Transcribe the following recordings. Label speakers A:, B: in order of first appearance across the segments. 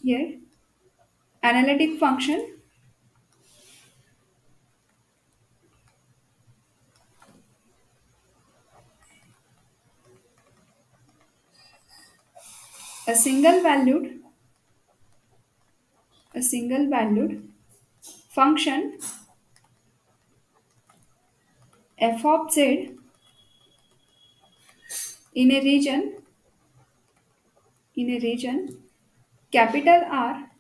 A: Here, analytic function, a single valued, a single valued function f of z in a region, in a region capital R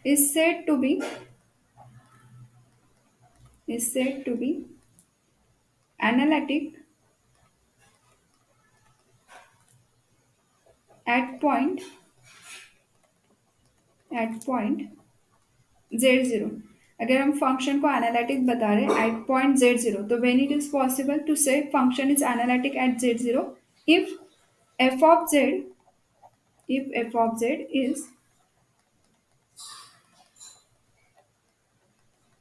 A: is said to be, is said to be analytic at point, at point z0. अगर हम function को analytic बता रहे हैं eight point z0, तो when it is possible to say function is analytic at z0 if f of z, if f of z is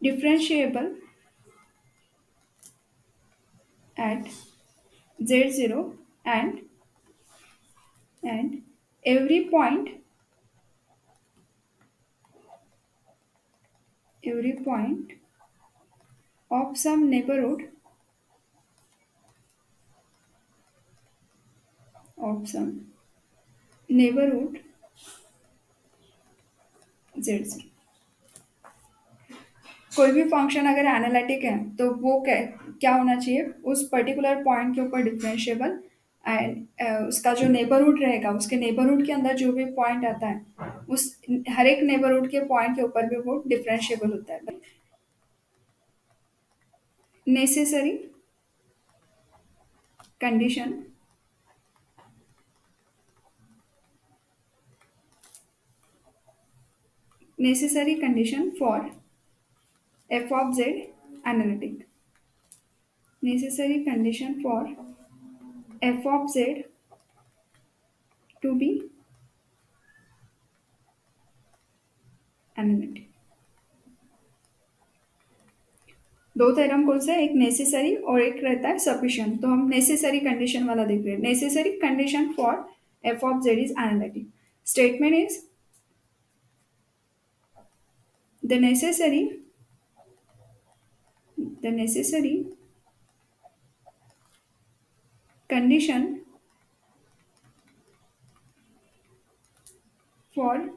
A: differentiable at z0 and every point, every point of some neighborhood, of some neighborhood z0. कोई भी function अगर analytic है तो वो क्या होना चाहिए, उस पर्टिकुलर पॉइंट के ऊपर डिफरेंशिएबल एंड उसका जो नेबरहुड रहेगा उसके नेबरहुड के अंदर जो भी पॉइंट आता है उस हर एक नेबरहुड के पॉइंट के ऊपर भी वो डिफरेंशिएबल होता है. Necessary condition, necessary condition for f of z analytic, necessary condition for f of z to be analytic. दो थ्योरम कौन से, एक नेसेसरी और एक रहता है सफिशिएंट. तो हम नेसेसरी कंडीशन वाला देख रहे हैं. Necessary condition for F of z is analytic. Statement is the necessary, the necessary condition for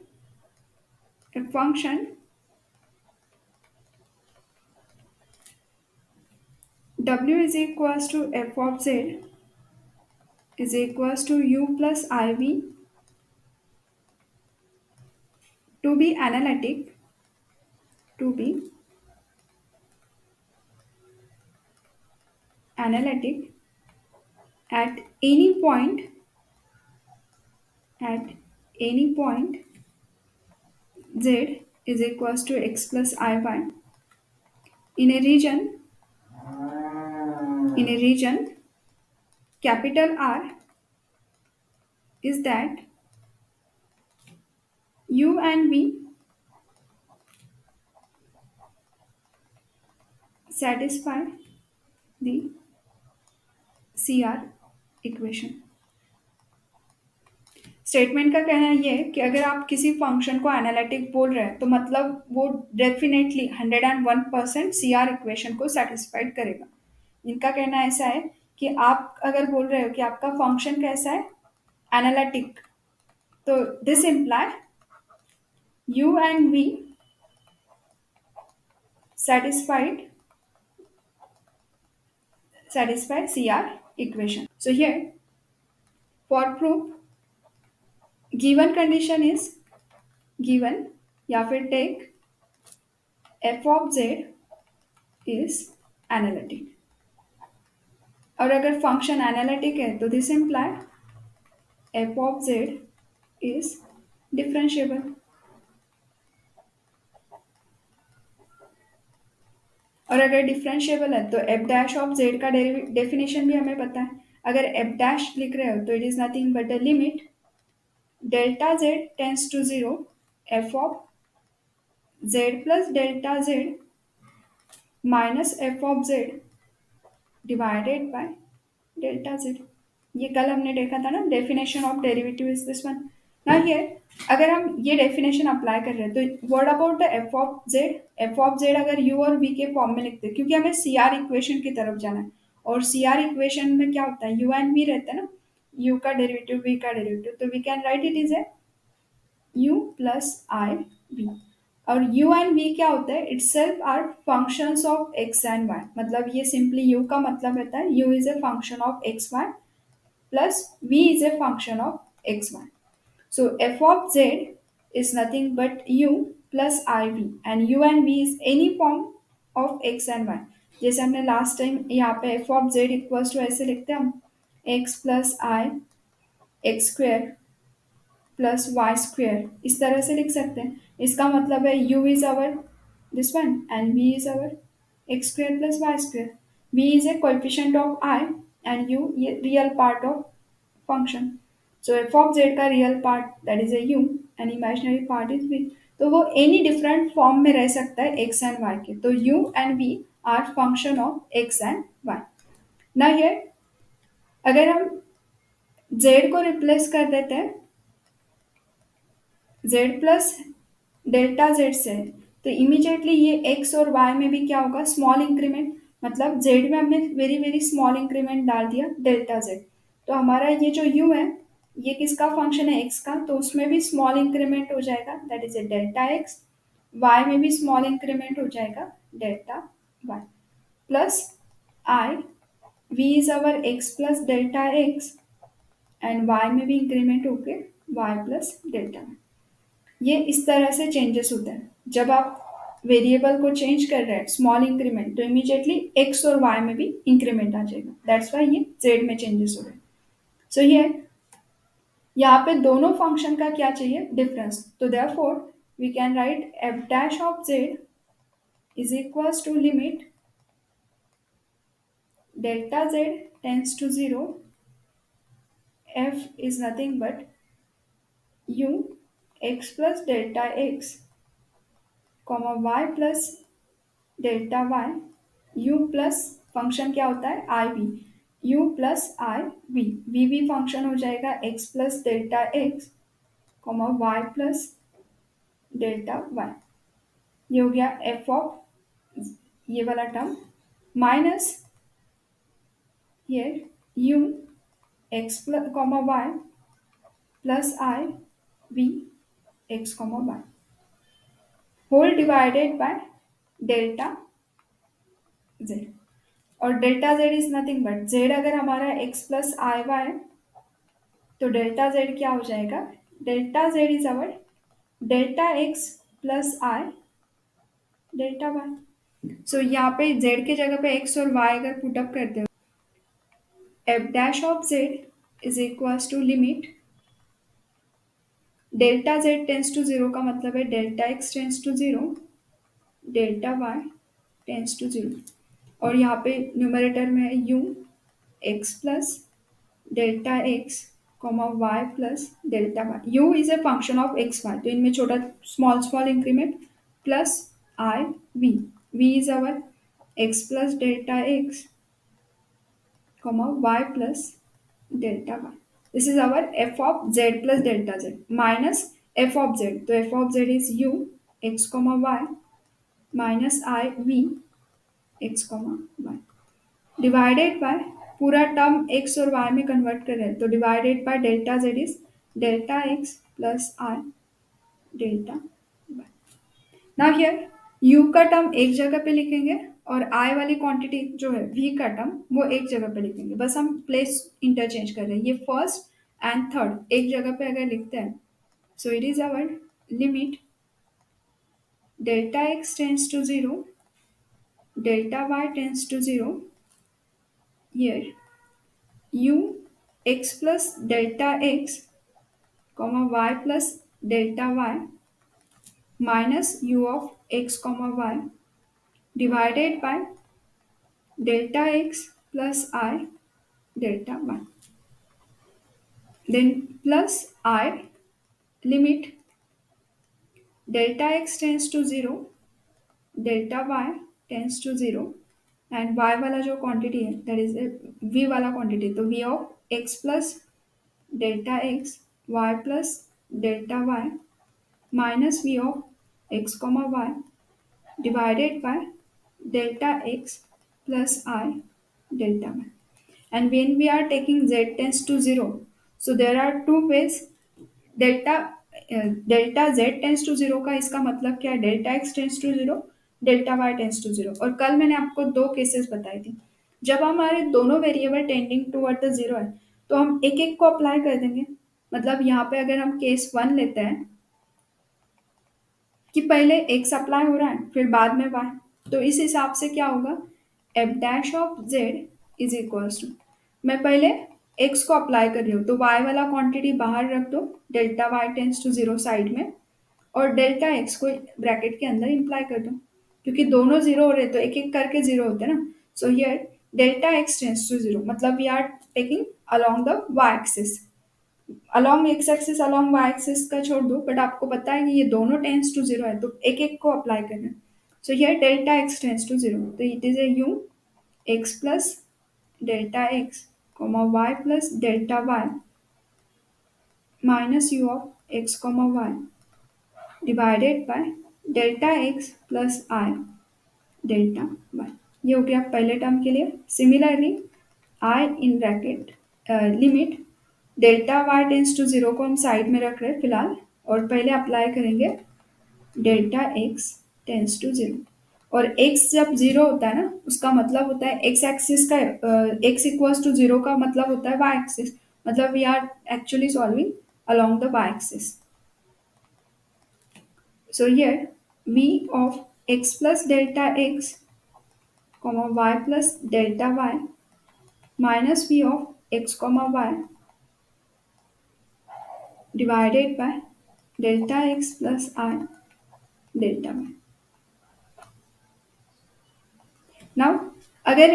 A: a function w is equals to f of z is equals to u plus iv to be analytic, to be analytic at any point, at any point z is equals to x plus iy in a region, in a region capital R is that u and v satisfy the CR equation. Statement का कहना है ये कि अगर आप किसी function को analytic बोल रहे हैं तो मतलब वो डेफिनेटली 101% CR इक्वेशन को सेटिस्फाइड करेगा. इनका कहना ऐसा है कि आप अगर बोल रहे हो कि आपका फंक्शन कैसा है, एनालिटिक, तो this imply u and v satisfied, satisfy CR equation. So here for proof given condition is given या फिर take f of z is analytic. और अगर फंक्शन एनालिटिक है तो this imply f of z is differentiable. और अगर differentiable है तो f डैश ऑफ z का डेफिनेशन भी हमें पता है. अगर f डैश लिख रहे हो तो it is nothing but a limit delta z tends to 0 f of z plus delta z minus f of z divided by delta z. ये कल हमने देखा था ना, definition of derivative is this one. ना ये, अगर हम ये डेफिनेशन अप्लाई कर रहे हैं तो what about the F of Z अगर यू और वी के फॉर्म में लिखते हैं, क्योंकि हमें सी आर इक्वेशन की तरफ जाना है, और सी आर इक्वेशन में क्या होता है, यू एंड वी रहता है ना, यू का डेरिवेटिव वी का डेरिवेटिव, तो we can write it is a u plus i v. और यू एंड वी क्या होता है, itself are functions of x and y, मतलब ये सिंपली यू का मतलब रहता है u is a function of x y plus v is a function of xy. So f of z is nothing but u plus iv, and u and v is any form of x and y. जैसे हमने last time यहाँ पे f of z equals to ऐसे लिखते हैं हम x plus i x square plus y square, इस तरह से लिख सकते हैं। इसका मतलब है u is our this one and v is our x square plus y square. v is a coefficient of i and u ये real part of function. So f of z का real part that is a u and imaginary part is v. तो वो any different form में रह सकता है x and y के, तो u and v are function of x and y. ना ये, अगर हम जेड को रिप्लेस कर देते हैं जेड प्लस डेल्टा जेड से, तो इमीडिएटली ये एक्स और वाई में भी क्या होगा, स्मॉल इंक्रीमेंट, मतलब जेड में हमने वेरी वेरी स्मॉल इंक्रीमेंट डाल दिया डेल्टा जेड, तो हमारा ये जो यू है ये किसका फंक्शन है, एक्स का, तो उसमें भी स्मॉल इंक्रीमेंट हो जाएगा that is a delta x. Y में भी स्मॉल इंक्रीमेंट हो जाएगा delta y plus i v is our x plus delta x, and y में भी इंक्रीमेंट होके वाई प्लस डेल्टा। ये इस तरह से चेंजेस होते हैं जब आप वेरिएबल को चेंज कर रहे हैं स्मॉल इंक्रीमेंट, तो इमीडिएटली एक्स और वाई में भी इंक्रीमेंट आ जाएगा, दैट्स वाई ये जेड में चेंजेस हो रहे हैं। सो ये यहाँ पे दोनों फंक्शन का क्या चाहिए, डिफरेंस, तो therefore we can write f dash of z is equals to limit delta z tends to zero, f is nothing but u x plus delta x comma y plus delta y u plus function क्या होता है i v, u plus i v, v भी फंक्शन हो जाएगा x plus delta x comma y plus delta y. ये हो गया एफ ऑफ ये वाला term minus here u x plus comma y plus i v x comma y whole divided by delta z. और delta z is nothing but z अगर हमारा x plus i y, तो delta z क्या हो जाएगा, delta z is our delta x plus i delta y. So यहाँ पे Z के जगह पे एक्स और वाई अगर पुटअप करते हो, f dash of z is equals to limit delta z tends to zero, का मतलब है delta x tends to zero, delta y tends to zero, और यहाँ पे न्यूमरेटर में है u x plus delta x comma y plus delta y. U is a function of x y, तो इनमें छोटा small small increment plus i v, v is our x plus delta x comma y plus delta y. This is our f of z plus delta z minus f of z, तो f of z is u x comma y minus i v x comma y divided by पूरा term x और y में convert कर रहे हैं, तो divided by delta z is delta x plus i delta y. Now here u का term एक जगह पे लिखेंगे और आई वाली क्वांटिटी जो है वी का टर्म वो एक जगह पे लिखेंगे, बस हम प्लेस इंटरचेंज कर रहे हैं, ये फर्स्ट एंड थर्ड एक जगह पे अगर लिखते हैं, so it is our limit delta x tends to zero delta y tends to zero, here u x plus delta x comma y plus delta y minus u of x comma y divided by delta x plus I delta y, then plus I limit delta x tends to 0 delta y tends to 0 and y वाला जो quantity है that is v वाला quantity, तो v of x plus delta x y plus delta y minus v of x comma y divided by delta x plus I delta y. And when we are taking z tends to 0, so there are two ways. Delta delta z tends to zero का इसका मतलब क्या है? Delta x tends to zero, delta y tends to zero. और कल मैंने आपको दो केसेस बताई थी। जब हमारे दोनों variable tending toward the zero है तो हम एक एक को अप्लाई कर देंगे। मतलब यहाँ पे अगर हम केस वन लेते हैं कि पहले x अप्लाई हो रहा है फिर बाद में y, तो इस हिसाब से क्या होगा? F dash of z is equals to, मैं पहले x को अप्लाई कर रही हूँ तो y वाला क्वांटिटी बाहर रख दो, delta y tends to zero side में, और डेल्टा x को ब्रैकेट के अंदर इम्प्लाई कर दो, क्योंकि दोनों जीरो हो रहे तो एक एक करके जीरो होते हैं ना। So here delta x tends to zero, मतलब we are taking along the y axis, along x axis along y axis का छोड़ दो, बट आपको पता है कि ये दोनों टेंस टू जीरो है तो एक एक को अप्लाई करना है। So here delta x tends to zero, तो it is a u x plus delta x comma y plus delta y minus u of x comma y divided by delta x plus i delta y. ये हो गया पहले term के लिए। Similarly i in bracket limit delta y tends to zero को हम side में रख रहे हैं फिलहाल, और पहले अप्लाई करेंगे delta x tends to zero. और x जब जीरो होता है ना उसका मतलब होता है x एक्सिस का, x इक्वल्स टू जीरो का मतलब होता है y एक्सिस, मतलब we are actually solving along the y axis. So here v of x plus delta x comma y plus delta y minus v of x comma y divided by delta x plus I delta y. Now अगर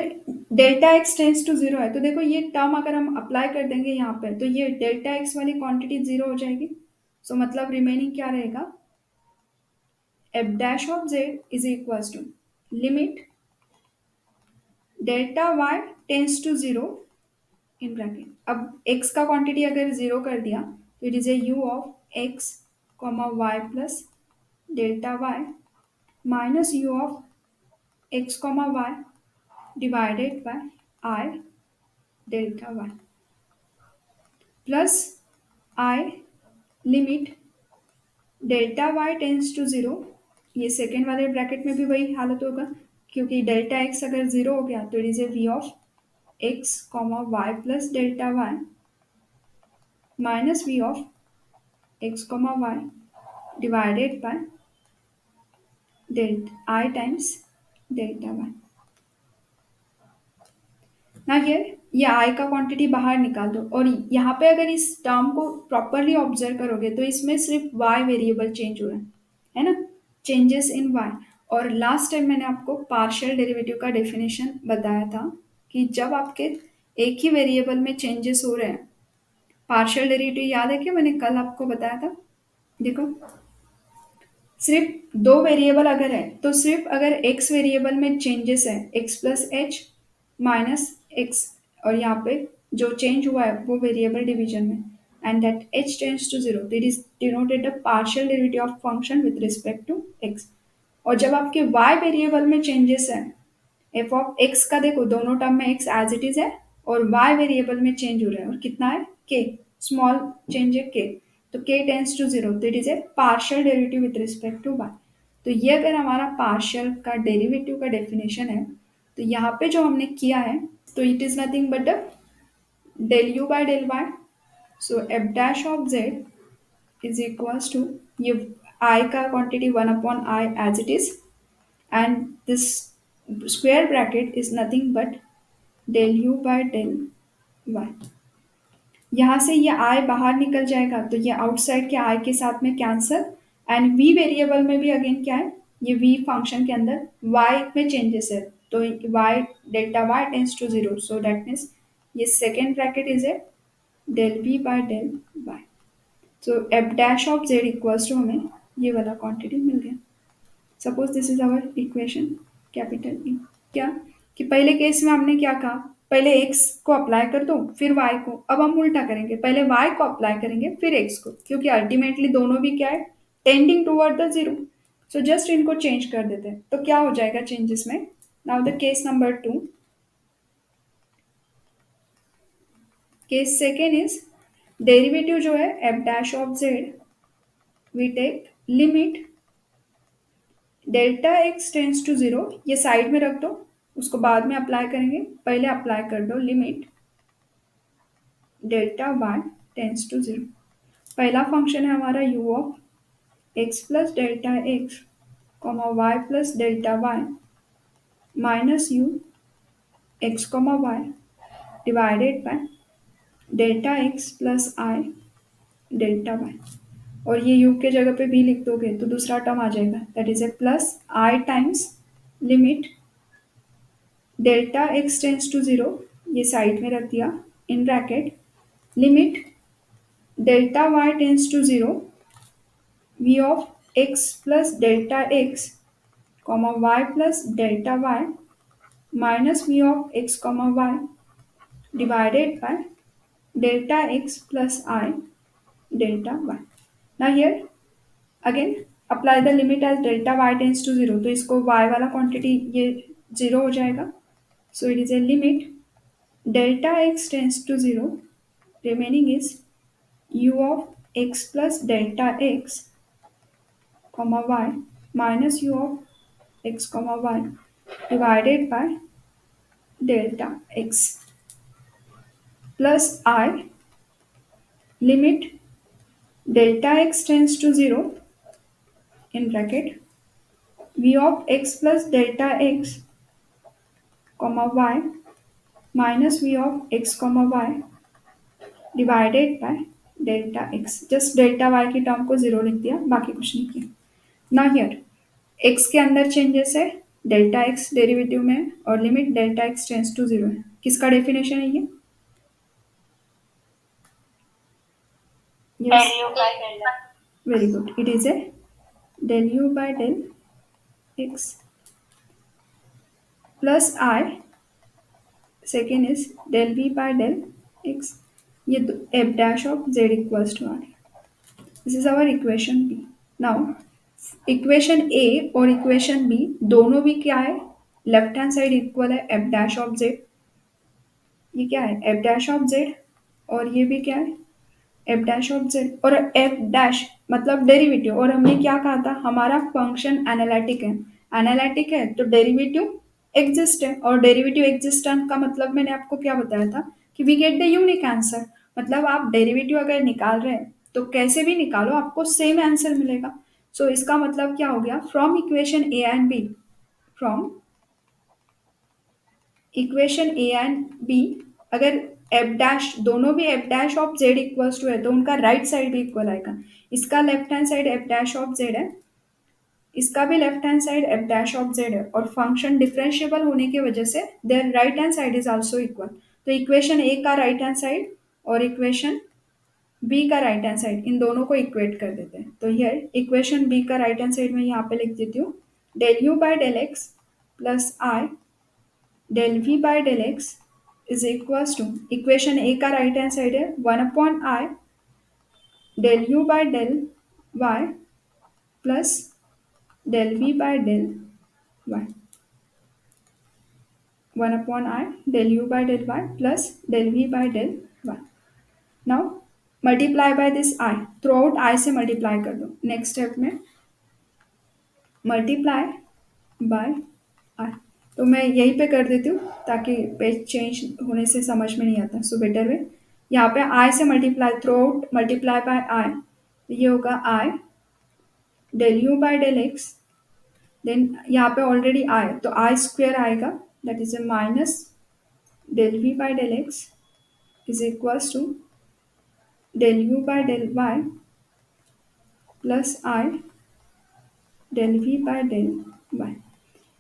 A: delta x tends to zero है तो देखो ये term अगर हम apply कर देंगे यहाँ पे तो ये डेल्टा एक्स वाली क्वांटिटी जीरो हो जाएगी। सो मतलब रिमेनिंग क्या रहेगा? F dash of z is equal to limit delta y tends to zero in bracket. अब x का क्वांटिटी अगर जीरो कर दिया तो it is a u of x comma y plus delta y minus u of x comma y divided by i delta y plus i limit delta y tends to zero. ये second वाले bracket में भी वही हालत होगा, क्योंकि delta x अगर zero हो गया तो it is a v of x comma y plus delta y minus v of x comma y divided by delta i times delta y. ना ये आई का क्वांटिटी बाहर निकाल दो, और यहाँ पे अगर इस टर्म को प्रॉपरली ऑब्जर्व करोगे तो इसमें सिर्फ वाई वेरिएबल चेंज हो रहा है ना, चेंजेस इन वाई। और लास्ट टाइम मैंने आपको पार्शियल डेरिवेटिव का डेफिनेशन बताया था कि जब आपके एक ही वेरिएबल में चेंजेस हो रहे हैं, पार्शियल डेरिवेटिव याद है कि मैंने कल आपको बताया था? देखो सिर्फ दो वेरिएबल अगर है तो सिर्फ अगर x वेरिएबल में चेंजेस है x plus h minus x, और यहाँ पे जो चेंज हुआ है वो वेरिएबल डिवीजन में, and that h tends to zero, it is denoted the partial derivative of function with respect to x। और जब आपके y वेरिएबल में चेंजेस है, एफ ऑफ एक्स का देखो दोनों टर्म में एक्स एज इट इज है और वाई वेरिएबल में चेंज हो रहा है, और कितना है? के, स्मॉल चेंज है के, तो के टेंस टू जीरो, तो it is a partial derivative with respect to y. तो ये अगर हमारा पार्शियल का डेरिवेटिव का डेफिनेशन है, तो यहाँ पे जो हमने किया है तो it is nothing but del u by del y. So f dash of z is equals to ये आई का क्वांटिटी one upon i as it is, and this square bracket is nothing but del u by del y। यहाँ से ये i बाहर निकल जाएगा तो ये आउटसाइड के i के साथ में कैंसल, एंड v वेरिएबल में भी अगेन क्या है, ये v फंक्शन के अंदर y में चेंजेस है तो y delta y tends to zero, so that means ये second bracket is a del v by del y। So f dash of z equals to हमें ये वाला क्वांटिटी मिल गया। Suppose this is our equation capital E. क्या कि पहले case में हमने क्या कहा पहले एक्स को अप्लाई कर दो फिर वाई को। अब हम उल्टा करेंगे, पहले वाई को अप्लाई करेंगे फिर एक्स को, क्योंकि अल्टीमेटली दोनों भी क्या है, tending toward the zero. So just इनको चेंज कर देते हैं, तो क्या हो जाएगा चेंजेस में। Now the case number 2, case second is derivative जो है f dash of z, we take limit delta x tends to zero, ये साइड में रख दो, उसको बाद में अप्लाई करेंगे, पहले अप्लाई कर दो limit delta y tends to zero. पहला फंक्शन है हमारा u of x plus delta x comma y plus delta y minus u x comma y divided by delta x plus i delta y. और ये u के जगह पे भी लिख दोगे तो दूसरा टर्म आ जाएगा, that is a plus i times limit delta x tends to zero, ये साइड में रख दिया in bracket, limit delta y tends to zero v of x plus delta x comma y plus delta y minus v of x comma y divided by delta x plus i delta y. ना here again apply the limit as delta y tends to zero, तो इसको y वाला quantity ये zero हो जाएगा। So it is a limit delta x tends to zero, remaining is u of x plus delta x comma y minus u of x comma y divided by delta x plus I limit delta x tends to 0 in bracket v of x plus delta x comma y minus v of x comma y divided by delta x, just delta y की term को zero लिख दिया, बाकी कुछ नहीं किया। ना here x के अंदर चेंजेस है, डेल्टा एक्स डेरिवेटिव में है, और limit delta x tends to zero है। किसका डेफिनेशन है ये, yes, very good, it is a del u by del x plus I, second is del v by del x, ये f dash of z equals to r, this is our equation b। now equation A और equation B दोनों भी क्या है, left hand side equal है f dash of z, ये क्या है एफ डैश ऑफ जेड, और ये भी क्या है एफ डैश ऑफ जेड, और एफ डैश मतलब डेरिवेटिव, और हमने क्या कहा था हमारा फंक्शन एनालिटिक है, एनालिटिक है तो डेरिवेटिव एग्जिस्ट है, और डेरिवेटिव एग्जिस्टेंस का मतलब मैंने आपको क्या बताया था कि we get the unique answer, मतलब आप डेरिवेटिव अगर निकाल रहे हैं तो कैसे भी निकालो आपको सेम आंसर मिलेगा। सो इसका मतलब क्या हो गया, from equation A and B, from equation A and B अगर एफ डैश दोनों भी f dash of z equals to है तो उनका राइट साइड भी इक्वल आएगा। इसका left hand side f dash of z है, इसका भी left hand side f dash of z है, और फंक्शन डिफरेंशिएबल होने की वजह से their right hand side is also equal. तो इक्वेशन ए का राइट हैंड साइड और इक्वेशन बी का राइट हैंड साइड, इन दोनों को इक्वेट कर देते हैं। तो हियर इक्वेशन बी का राइट हैंड साइड में यहाँ पे लिख देती हूँ del u by del x plus i del v by del x is equals to, equation A का राइट हैंड साइड है 1/i del u by del y plus del v by del y, 1/i del u by del y plus del v by del y. Now multiply by this i, throughout i से multiply कर दो, next step में multiply by i, तो मैं यहीं पे कर देती हूँ ताकि पेज चेंज होने से समझ में नहीं आता। सो बेटर वे यहाँ पे आई से multiply, throughout multiply by i, ये होगा i del u by del x, then यहाँ पे ऑलरेडी आई तो आई स्क्वेयर आएगा, that is a minus del v by del x is equals to del u by del y plus i del v by del y.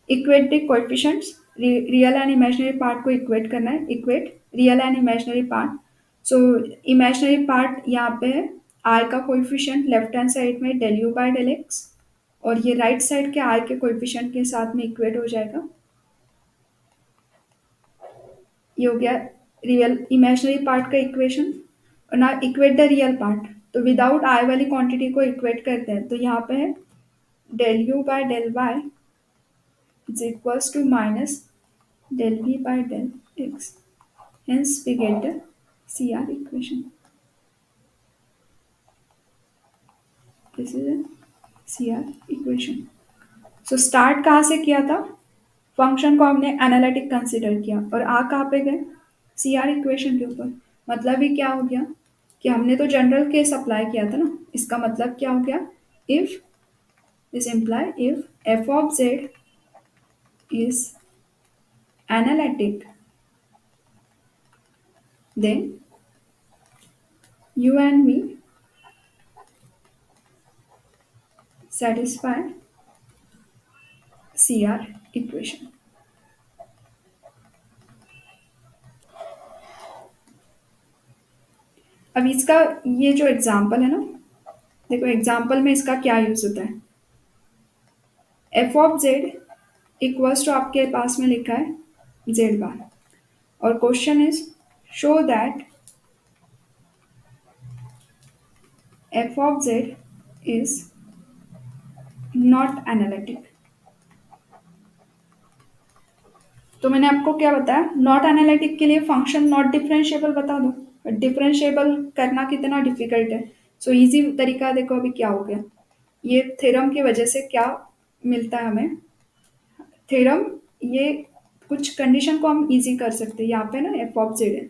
A: Equate the coefficients, real and imaginary part को equate करना है, equate real and imaginary part. So imaginary part यहाँ पे है i का coefficient left hand side में del u by del x, और ये राइट साइड के आई के कोएफिशिएंट के साथ में इक्वेट हो जाएगा। ये हो गया रियल इमेजिनरी पार्ट का इक्वेशन। और ना इक्वेट द रियल पार्ट, तो विदाउट आई वाली क्वांटिटी को इक्वेट करते हैं तो यहाँ पे है del u by del y is equals to minus del v by del x. Hence we get the CR equation. This is a CR equation. So start कहाँ से किया था? फंक्शन को हमने एनालिटिक कंसिडर किया और आ कहाँ पे गए? CR इक्वेशन के ऊपर। मतलब ही क्या हो गया कि हमने तो जनरल केस अप्लाई किया था ना, इसका मतलब क्या हो गया? If this imply if f of z is analytic, then u and v satisfy CR equation. अब इसका ये जो एग्जाम्पल है ना, देखो एग्जाम्पल में इसका क्या यूज होता है। F of z equals to आपके पास में लिखा है जेड बार और question is show that f of z is not analytic. तो मैंने आपको क्या बताया, नॉट एनालिटिक के लिए फंक्शन नॉट डिफरेंशिएबल बता दो, बट डिफरेंशिएबल करना कितना डिफिकल्ट है। सो इजी तरीका देखो अभी क्या हो गया, ये थ्योरम की वजह से क्या मिलता है हमें। थ्योरम ये कुछ कंडीशन को हम इजी कर सकते हैं। यहाँ पे ना एफ ऑफ जेड है,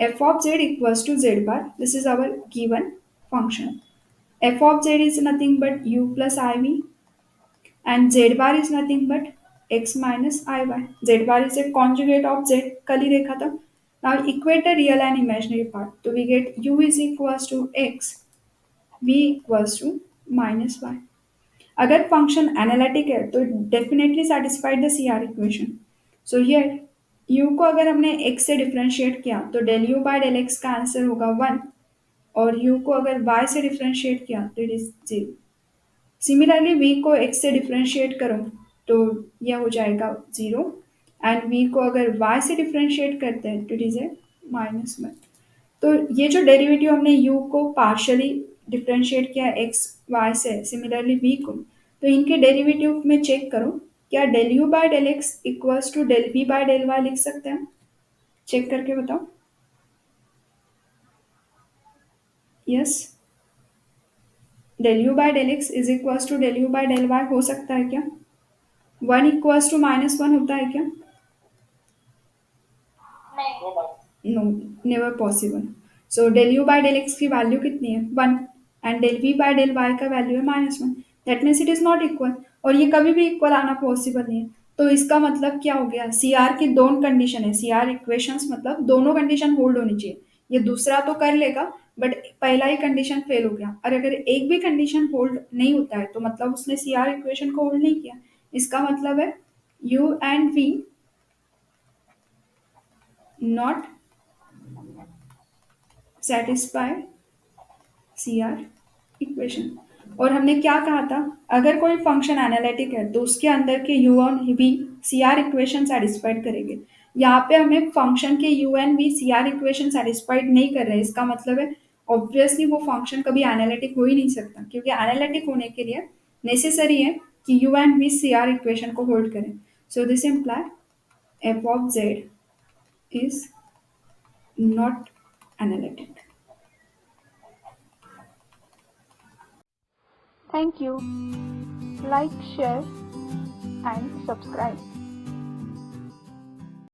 A: f of z equals to z bar, this is our given function. F of z is nothing but u plus i v and z bar is nothing but x minus iy. Z bar is a conjugate of z, कल ही देखा था। Now equate the real and imaginary part. तो we get u is equals to x, v equals to minus y. अगर function analytic है तो definitely satisfied the C R equation. So here u को अगर हमने x से differentiate किया तो del u by del x का आंसर होगा 1 और u को अगर y से डिफ्रेंशिएट किया तो इट इज 0। सिमिलरली v को x से डिफ्रेंशिएट करो तो यह हो जाएगा 0 एंड v को अगर y से डिफ्रेंशिएट करते हैं तो इट इज ए -1। तो ये जो डेरिवेटिव हमने u को पार्शियली डिफ्रेंशिएट किया x y से, सिमिलरली v को, तो इनके डेरिवेटिव में चेक करो क्या del u by del x equals to del v by del y लिख सकते हैं? चेक करके बताओ। Yes, del u by del x is equals to del u by del y हो सकता है क्या? 1 इक्वल्स टू -1 होता है क्या? No, never possible. So del u by del x की वैल्यू कितनी है? 1 and del v by del y का वैल्यू है -1, that means it is not equal. और ये कभी भी इक्वल आना पॉसिबल नहीं है। तो इसका मतलब क्या हो गया, सी आर की दोनों कंडीशन है, सी आर इक्वेशंस मतलब दोनों कंडीशन होल्ड होनी चाहिए। ये दूसरा तो कर लेगा बट पहला ही कंडीशन फेल हो गया, और अगर एक भी कंडीशन होल्ड नहीं होता है तो मतलब उसने सी आर इक्वेशन को होल्ड नहीं किया। इसका मतलब है u and v not satisfy C R equation. और हमने क्या कहा था, अगर कोई फंक्शन एनालिटिक है तो उसके अंदर के यू और v C R equation satisfied करेंगे। यहाँ पे हमें फंक्शन के u and v C R equation satisfied नहीं कर रहे, इसका मतलब है ऑब्वियसली वो फंक्शन कभी एनालिटिक हो ही नहीं सकता, क्योंकि एनालिटिक होने के लिए नेसेसरी है कि u and v C R equation को होल्ड करें। So this imply f of z is not analytic.
B: Thank you. Like, share, and subscribe.